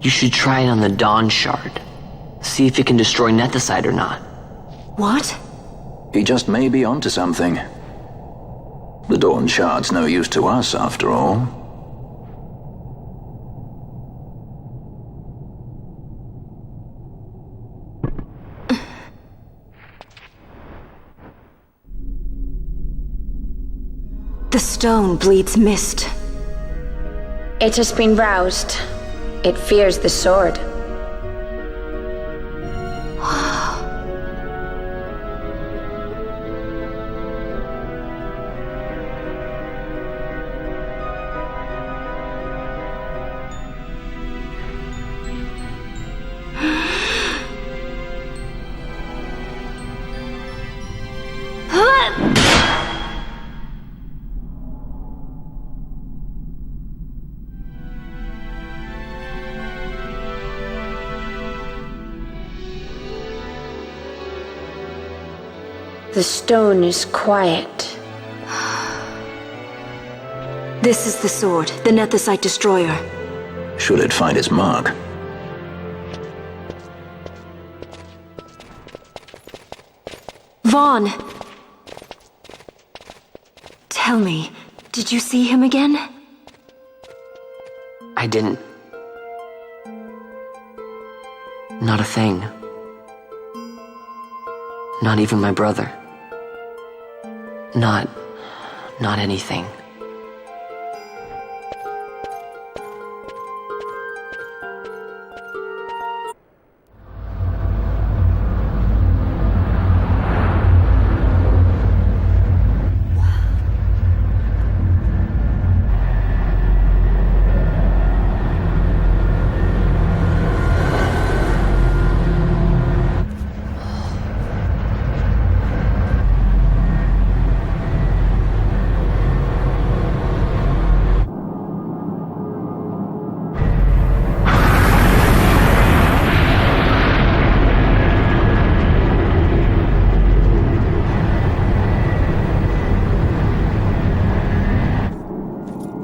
You should try it on the Dawn Shard. See if it can destroy Nethicite or not. What? He just may be onto something. The Dawn Shard's no use to us, after all. The stone bleeds mist. It has been roused. It fears the sword. The stone is quiet. This is the sword, the Nethicite destroyer. Should it find its mark? Vaughn! Tell me, did you see him again? I didn't. Not a thing. Not even my brother. Not anything.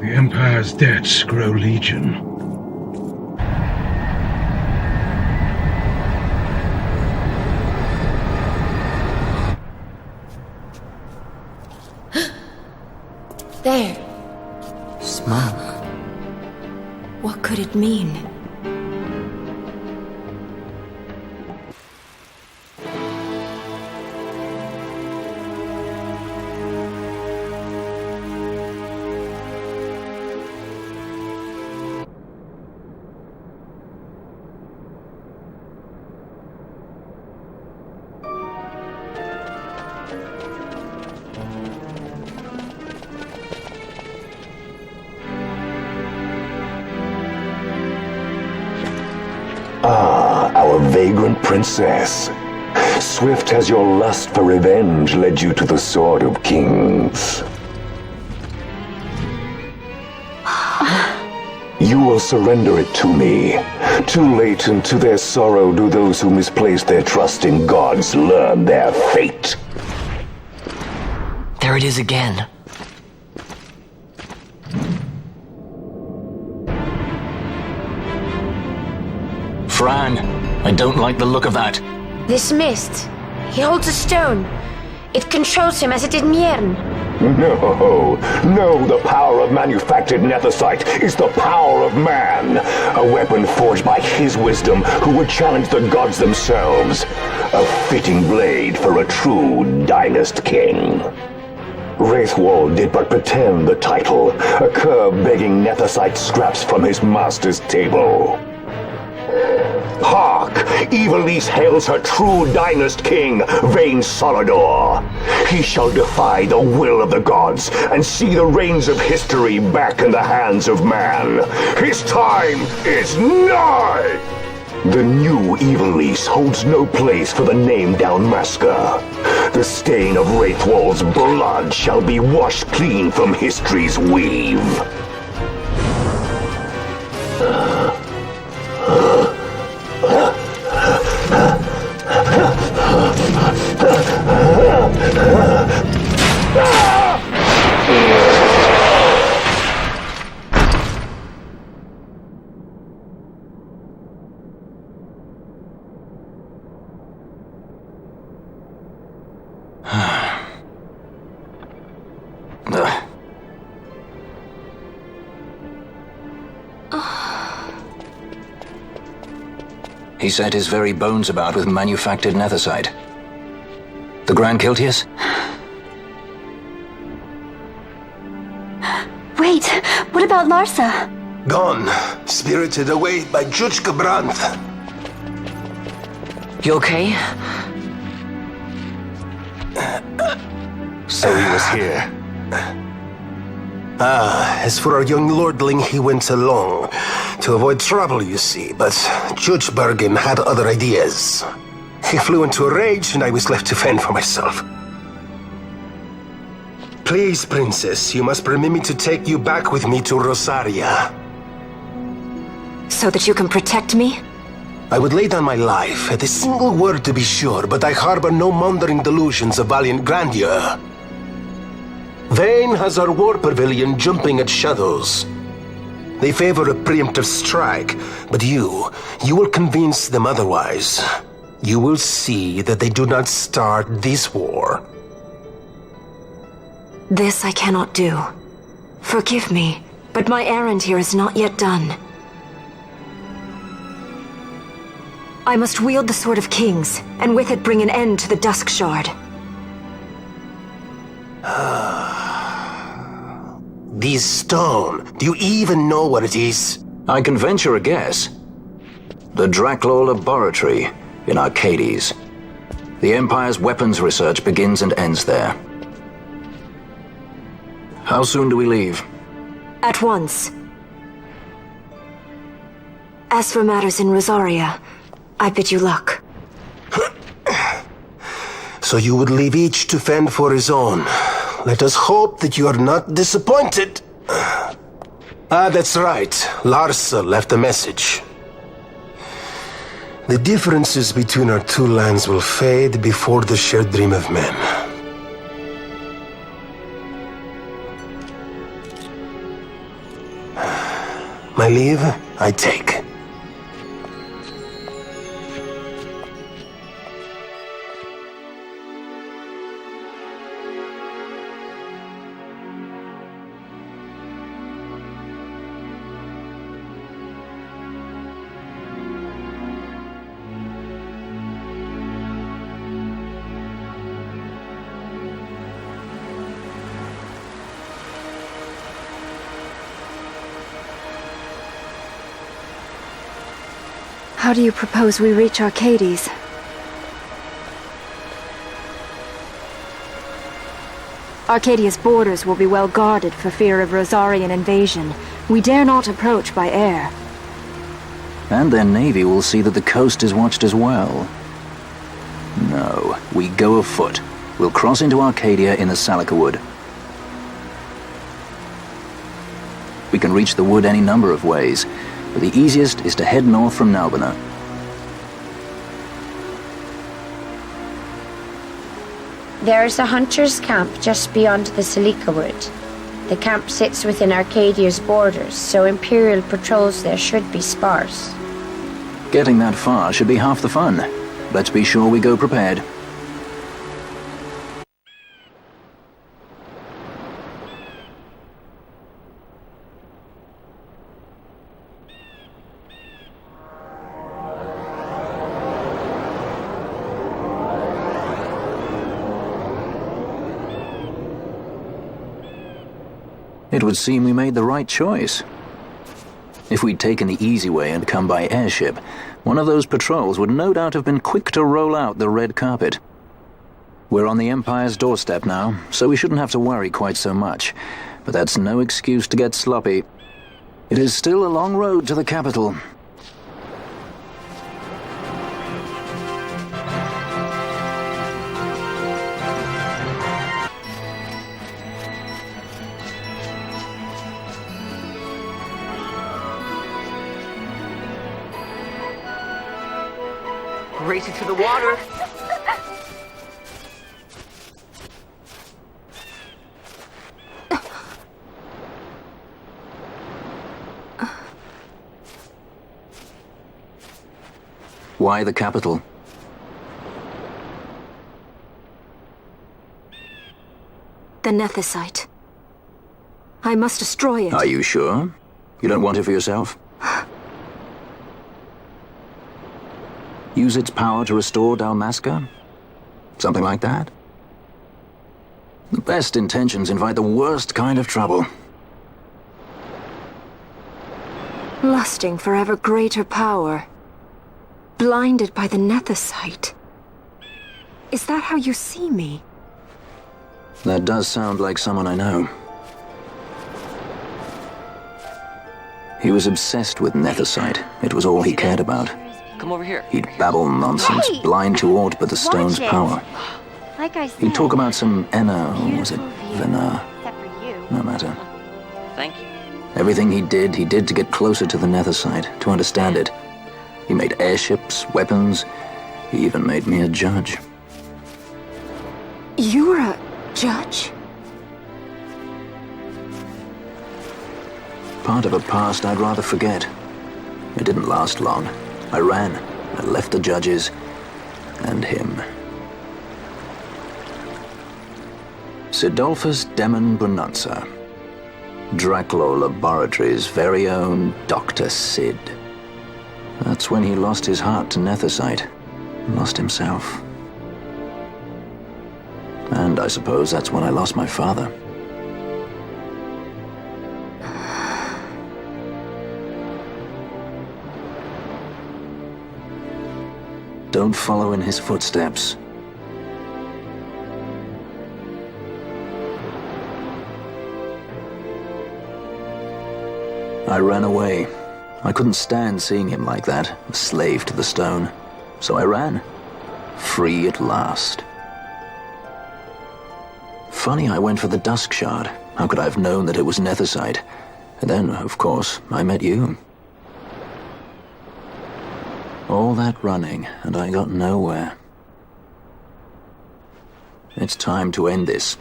The Empire's debts grow legion. There. Smoke. What could it mean? Ah, our vagrant princess. Swift has your lust for revenge led you to the Sword of Kings. You will surrender it to me. Too late, and to their sorrow do those who misplace their trust in gods learn their fate. There it is again. Fran, I don't like the look of that. This mist. He holds a stone. It controls him as it did Miern. No, the power of manufactured Nethicite is the power of man. A weapon forged by his wisdom who would challenge the gods themselves. A fitting blade for a true dynast king. Wraithwall did but pretend the title, a cur begging Nethicite scraps from his master's table. Hark! Evilise hails her true dynast king, Vain Solidor. He shall defy the will of the gods and see the reins of history back in the hands of man. His time is nigh! The new Evilise holds no place for the name-down masker. The stain of Wraithwall's blood shall be washed clean from history's weave. He set his very bones about with manufactured nethicite. The Grand Kiltius? Wait, what about Larsa? Gone. Spirited away by Judge Brandt. You okay? So he was here. As for our young lordling, he went along. To avoid trouble, you see, but Judge Bergen had other ideas. He flew into a rage, and I was left to fend for myself. Please, Princess, you must permit me to take you back with me to Rosaria. So that you can protect me? I would lay down my life, at a single word to be sure, but I harbor no mongering delusions of valiant grandeur. Vayne has our war pavilion jumping at shadows. They favor a preemptive strike, but you will convince them otherwise. You will see that they do not start this war. This I cannot do. Forgive me, but my errand here is not yet done. I must wield the Sword of Kings, and with it bring an end to the Dusk Shard. This stone, do you even know what it is? I can venture a guess. The Draclaw Laboratory in Archades. The Empire's weapons research begins and ends there. How soon do we leave? At once. As for matters in Rosaria, I bid you luck. So you would leave each to fend for his own. Let us hope that you are not disappointed. That's right. Larsa left a message. The differences between our two lands will fade before the shared dream of men. My leave, I take. How do you propose we reach Archades? Arcadia's borders will be well guarded for fear of Rosarian invasion. We dare not approach by air. And their navy will see that the coast is watched as well. No, we go afoot. We'll cross into Arcadia in the Salika Wood. We can reach the wood any number of ways, but the easiest is to head north from Nalbina. There is a hunter's camp just beyond the Salika Wood. The camp sits within Arcadia's borders, so Imperial patrols there should be sparse. Getting that far should be half the fun. Let's be sure we go prepared. It would seem we made the right choice. If we'd taken the easy way and come by airship, one of those patrols would no doubt have been quick to roll out the red carpet. We're on the Empire's doorstep now, so we shouldn't have to worry quite so much. But that's no excuse to get sloppy. It is still a long road to the capital. Racing through the water. Why the capital? The nethicite. I must destroy it. Are you sure? You don't want it for yourself? Use its power to restore Dalmasca? Something like that? The best intentions invite the worst kind of trouble. Lusting for ever greater power. Blinded by the Nethicite. Is that how you see me? That does sound like someone I know. He was obsessed with Nethicite. It was all he cared about. Come over here. He'd babble nonsense, Right. blind to aught but the stone's Watch it. power. Like I said, He'd talk about some Enna, or was it beautiful view. Vena? Except for you. No matter. Thank you. Everything he did to get closer to the Nethicite, to understand it. He made airships, weapons. He even made me a judge. You're a judge? Part of a past I'd rather forget. It didn't last long. I ran. I left the judges. And him. Sidolphus Demon Bonanza. Draculaur Laboratories' very own Dr. Sid. That's when he lost his heart to Nethicite. Lost himself. And I suppose that's when I lost my father. Don't follow in his footsteps. I ran away. I couldn't stand seeing him like that, a slave to the stone. So I ran. Free at last. Funny I went for the Dusk Shard. How could I have known that it was Nethicite? And then, of course, I met you. All that running, and I got nowhere. It's time to end this.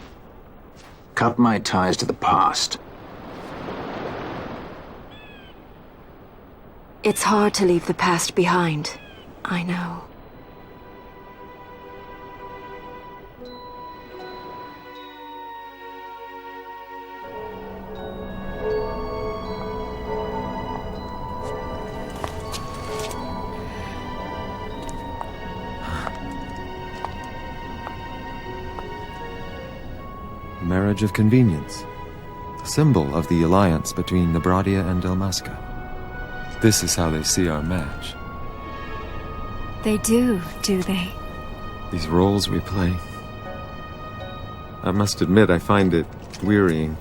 Cut my ties to the past. It's hard to leave the past behind. I know. Marriage of convenience. A symbol of the alliance between Nebradia and Dalmasca. This is how they see our match. They do they? These roles we play. I must admit, I find it wearying.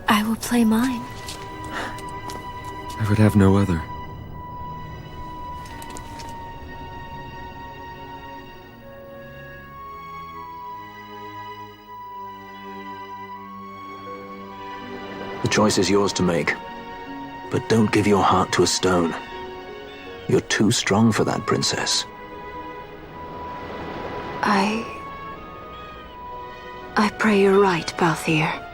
I will play mine. I would have no other. The choice is yours to make. But don't give your heart to a stone. You're too strong for that, princess. I pray you're right, Balthier.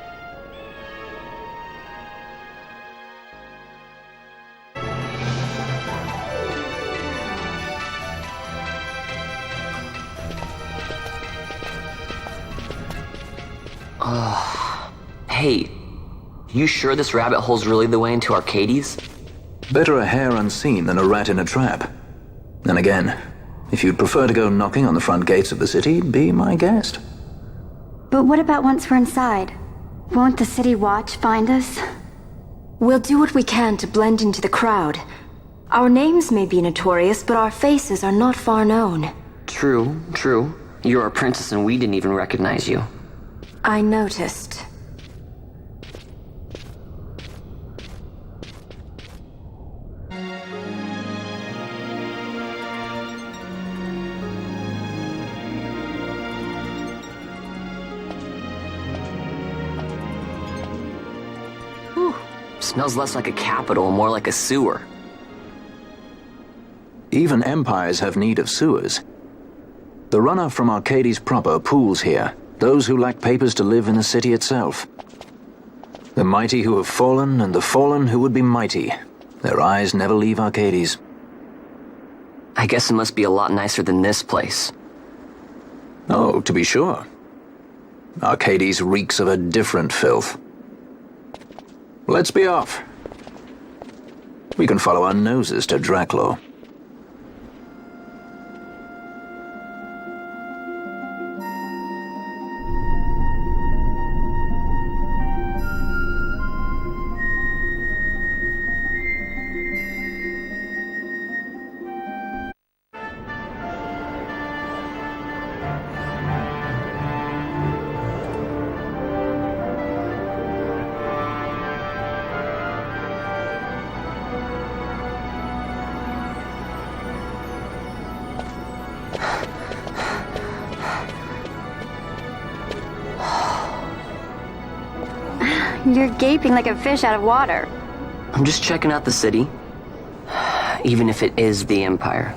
Hey, you sure this rabbit hole's really the way into Archades? Better a hare unseen than a rat in a trap. Then again, if you'd prefer to go knocking on the front gates of the city, be my guest. But what about once we're inside? Won't the city watch find us? We'll do what we can to blend into the crowd. Our names may be notorious, but our faces are not far known. True. You're a princess and we didn't even recognize you. I noticed. Smells less like a capital, more like a sewer. Even empires have need of sewers. The runoff from Archades proper pools here, those who lack papers to live in the city itself. The mighty who have fallen, and the fallen who would be mighty. Their eyes never leave Archades. I guess it must be a lot nicer than this place. Oh, to be sure. Archades reeks of a different filth. Let's be off. We can follow our noses to Draclaw. You're gaping like a fish out of water. I'm just checking out the city. Even if it is the Empire.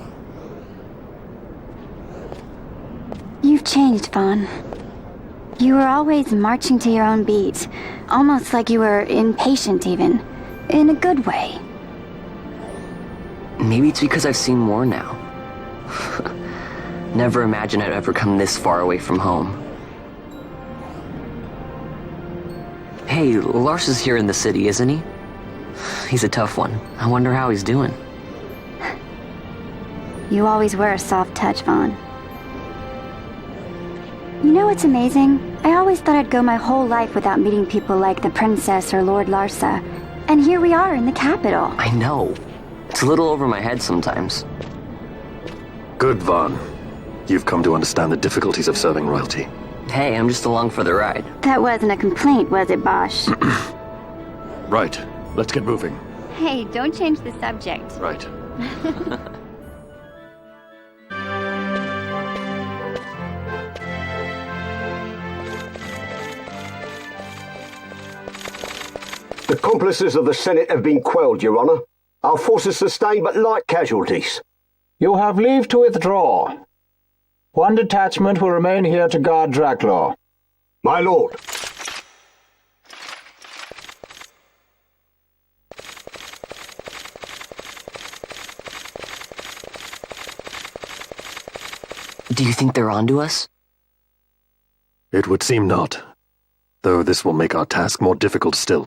You've changed, Vaughn. You were always marching to your own beat. Almost like you were impatient, even. In a good way. Maybe it's because I've seen more now. Never imagined I'd ever come this far away from home. Hey, Lars is here in the city, isn't he? He's a tough one. I wonder how he's doing. You always were a soft touch, Vaughn. You know what's amazing? I always thought I'd go my whole life without meeting people like the Princess or Lord Larsa. And here we are in the capital. I know. It's a little over my head sometimes. Good, Vaughn. You've come to understand the difficulties of serving royalty. Hey, I'm just along for the ride. That wasn't a complaint, was it, Bosch? Right. Let's get moving. Hey, don't change the subject. Right. The accomplices of the Senate have been quelled, Your Honor. Our forces sustained but light casualties. You have leave to withdraw. One detachment will remain here to guard Draclaw. My lord. Do you think they're onto us? It would seem not. Though this will make our task more difficult still.